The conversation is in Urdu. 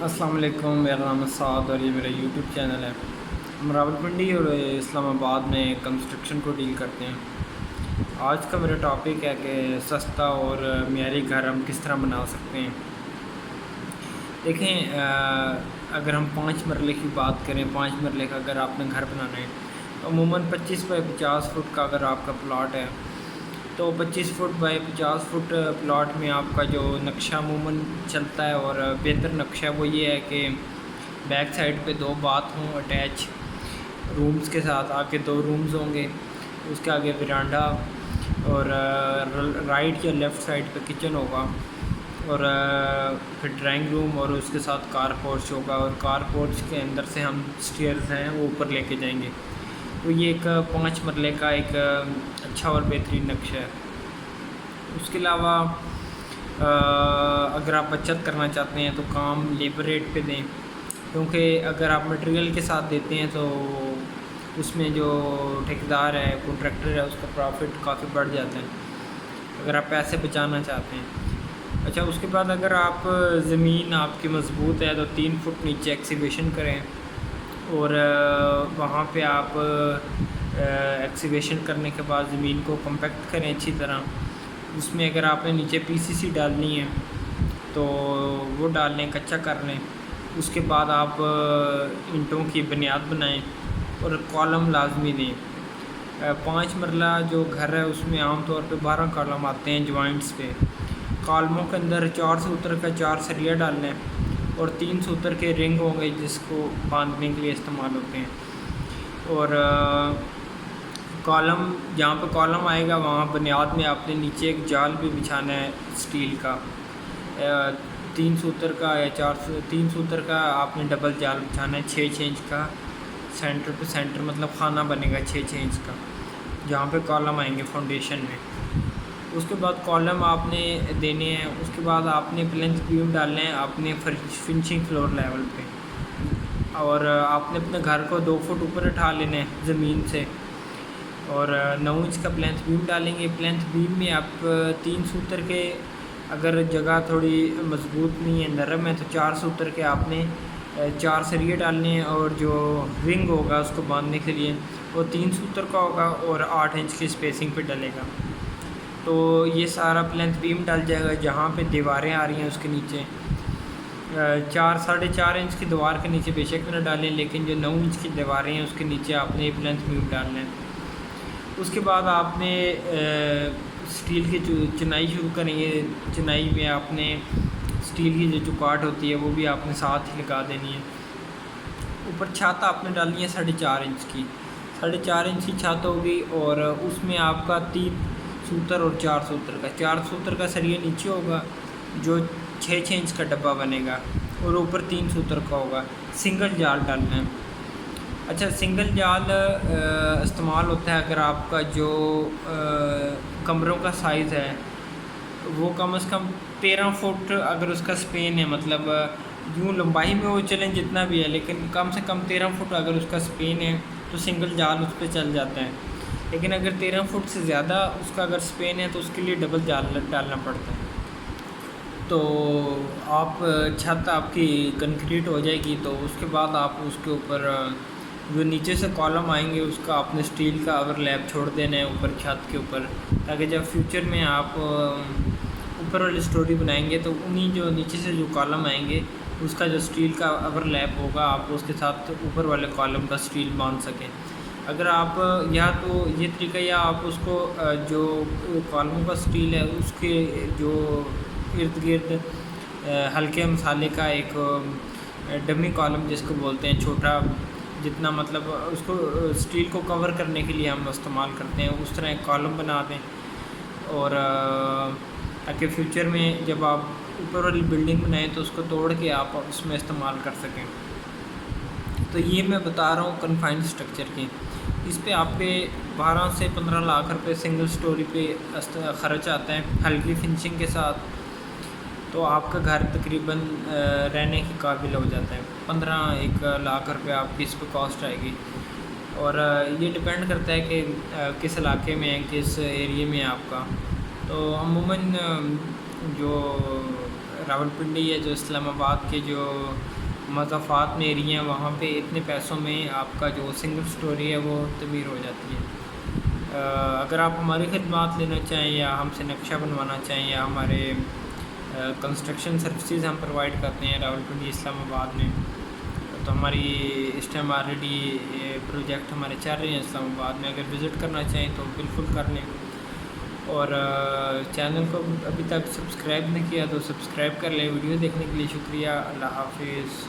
السلام علیکم، میرا نام ہے سعد اور یہ میرا یوٹیوب چینل ہے۔ ہم راولپنڈی اور اسلام آباد میں کنسٹرکشن کو ڈیل کرتے ہیں۔ آج کا میرا ٹاپک ہے کہ سستا اور معیاری گھر ہم کس طرح بنا سکتے ہیں۔ دیکھیں، اگر ہم 5 مرلے کی بات کریں، 5 مرلے کا اگر آپ نے گھر بنانا ہے تو عموماً 25 بائی 50 فٹ کا اگر آپ کا پلاٹ ہے تو 25 فٹ بائی 50 فٹ پلاٹ میں آپ کا جو نقشہ عموماً چلتا ہے اور بہتر نقشہ وہ یہ ہے کہ بیک سائڈ پہ 2 باتھ ہوں اٹیچ رومز کے ساتھ۔ آگے 2 رومز ہوں گے، اس کے آگے ورانڈا اور رائٹ یا لیفٹ سائڈ پہ کچن ہوگا، اور پھر ڈرائنگ روم اور اس کے ساتھ کار پورچ ہوگا، اور کار پورچ کے اندر سے ہم سٹیئرز ہیں وہ اوپر لے کے جائیں گے۔ تو یہ ایک 5 مرلے کا ایک اچھا اور بہترین نقشہ ہے۔ اس کے علاوہ اگر آپ بچت کرنا چاہتے ہیں تو کام لیبر ریٹ پہ دیں، کیونکہ اگر آپ مٹیریل کے ساتھ دیتے ہیں تو اس میں جو ٹھیکیدار ہے، کنٹریکٹر ہے، اس کا پروفٹ کافی بڑھ جاتا ہے اگر آپ پیسے بچانا چاہتے ہیں۔ اچھا، اس کے بعد اگر آپ زمین آپ کی مضبوط ہے تو 3 فٹ نیچے ایکسیویشن کریں، اور وہاں پہ آپ ایکسیویشن کرنے کے بعد زمین کو کمپیکٹ کریں اچھی طرح۔ اس میں اگر آپ نے نیچے پی سی سی ڈالنی ہے تو وہ ڈال لیں، کچا کر لیں۔ اس کے بعد آپ اینٹوں کی بنیاد بنائیں اور کالم لازمی دیں۔ 5 مرلہ جو گھر ہے اس میں عام طور پہ 12 کالم آتے ہیں جوائنٹس پہ۔ کالموں کے اندر 4 سوتر کا 4 سریا ڈال لیں، اور 3 سوتر کے رنگ ہوں گے جس کو باندھنے کے لیے استعمال ہوتے ہیں۔ اور کالم، جہاں پہ کالم آئے گا وہاں بنیاد میں آپ نے نیچے ایک جال بھی بچھانا ہے اسٹیل کا، 3 سوتر کا یا 3 سوتر کا آپ نے ڈبل جال بچھانا ہے، 6 انچ کا سینٹر پہ سینٹر، مطلب خانہ بنے گا 6 انچ کا جہاں پہ کالم آئیں گے فاؤنڈیشن میں۔ اس کے بعد کالم آپ نے دینے ہیں۔ اس کے بعد آپ نے پلنتھ بیم ڈالنے ہیں آپ نے فنشنگ فلور لیول پہ، اور آپ نے اپنے گھر کو 2 فٹ اوپر اٹھا لینا ہے زمین سے، اور 9 انچ کا پلنتھ بیم ڈالیں گے۔ پلنتھ بیم میں آپ 3 سوتر کے، اگر جگہ تھوڑی مضبوط نہیں ہے، نرم ہے، تو 4 سوتر کے آپ نے 4 سریے ڈالنے ہیں، اور جو رنگ ہوگا اس کو باندھنے کے لیے وہ 3 سوتر کا ہوگا اور 8 انچ کی اسپیسنگ پہ ڈلے گا۔ تو یہ سارا پلنتھ بیم ڈل جائے گا۔ جہاں پہ دیواریں آ رہی ہیں اس کے نیچے 4.5 انچ کی دیوار کے نیچے بے شک نہ ڈالیں، لیکن جو 9 انچ کی دیواریں ہیں اس کے نیچے آپ نے پلنتھ بیم ڈالنا ہے۔ اس کے بعد آپ نے اسٹیل کی چنائی شروع کریں گے۔ چنائی میں آپ نے اسٹیل کی جو چوکاٹ ہوتی ہے وہ بھی آپ نے ساتھ ہی لگا دینی ہے۔ اوپر چھت آپ نے ڈالنی ہے 4.5 انچ کی، 4.5 انچ کی چھت ہوگی، اور اس میں آپ کا 3 سوتر اور 4 سوتر کا، 4 سوتر کا سریہ نیچے ہوگا جو 6 انچ کا ڈبہ بنے گا، اور اوپر 3 سوتر کا ہوگا۔ سنگل جال ڈالنا ہے۔ اچھا، سنگل جال استعمال ہوتا ہے اگر آپ کا جو کمروں کا سائز ہے وہ کم از کم 13 فٹ اگر اس کا سپین ہے، مطلب یوں لمبائی میں وہ چلیں جتنا بھی ہے، لیکن کم سے کم 13 فٹ اگر اس کا سپین ہے تو سنگل جال اس پہ چل جاتا ہے۔ لیکن اگر 13 فٹ سے زیادہ اس کا اگر سپین ہے تو اس کے لیے ڈبل جال ڈالنا پڑتا ہے۔ تو آپ چھت آپ کی کنکریٹ ہو جائے گی، تو اس کے بعد آپ اس کے اوپر جو نیچے سے کالم آئیں گے اس کا آپ نے اسٹیل کا اوور لیپ چھوڑ دینا ہے اوپر چھت کے اوپر، تاکہ جب فیوچر میں آپ اوپر والی اسٹوری بنائیں گے تو انہیں جو نیچے سے جو کالم آئیں گے اس کا جو اسٹیل کا اوور لیپ ہوگا آپ اس کے ساتھ اوپر والے کالم کا اسٹیل باندھ سکیں۔ اگر آپ یا تو یہ طریقہ، یا آپ اس کو جو کالموں کا اسٹیل ہے اس کے جو ارد گرد ہلکے مسالے کا ایک ڈمی کالم جس کو بولتے ہیں، چھوٹا جتنا مطلب اس کو اسٹیل کو کور کرنے کے لیے ہم استعمال کرتے ہیں، اس طرح ایک کالم بنا دیں، اور تاکہ فیوچر میں جب آپ اوپر والی بلڈنگ بنائیں تو اس کو توڑ کے آپ اس میں استعمال کر سکیں۔ تو یہ میں بتا رہا ہوں کنفائنڈ اسٹرکچر کی، اس پہ آپ کے 12 سے 15 لاکھ روپے سنگل سٹوری پہ خرچ آتا ہے ہلکی فنشنگ کے ساتھ، تو آپ کا گھر تقریباً رہنے کے قابل ہو جاتا ہے۔ 15 لاکھ روپے آپ کی اس پہ کاسٹ آئے گی، اور یہ ڈپینڈ کرتا ہے کہ کس علاقے میں ہے، کس ایریے میں ہے آپ کا۔ تو عموماً جو راولپنڈی یا جو اسلام آباد کے جو مضافات میں ایریا ہیں وہاں پہ اتنے پیسوں میں آپ کا جو سنگل سٹوری ہے وہ تعمیر ہو جاتی ہے۔ اگر آپ ہماری خدمات لینا چاہیں یا ہم سے نقشہ بنوانا چاہیں یا ہمارے کنسٹرکشن سروسز ہم پرووائڈ کرتے ہیں راولپنڈی اسلام آباد میں، تو ہماری اس ٹائم آلریڈی پروجیکٹ ہمارے چل رہے ہیں اسلام آباد میں، اگر وزٹ کرنا چاہیں تو بالکل کر لیں، اور چینل کو ابھی تک سبسکرائب نہیں کیا تو سبسکرائب کر لیں۔ ویڈیو دیکھنے کے لیے شکریہ، اللہ حافظ۔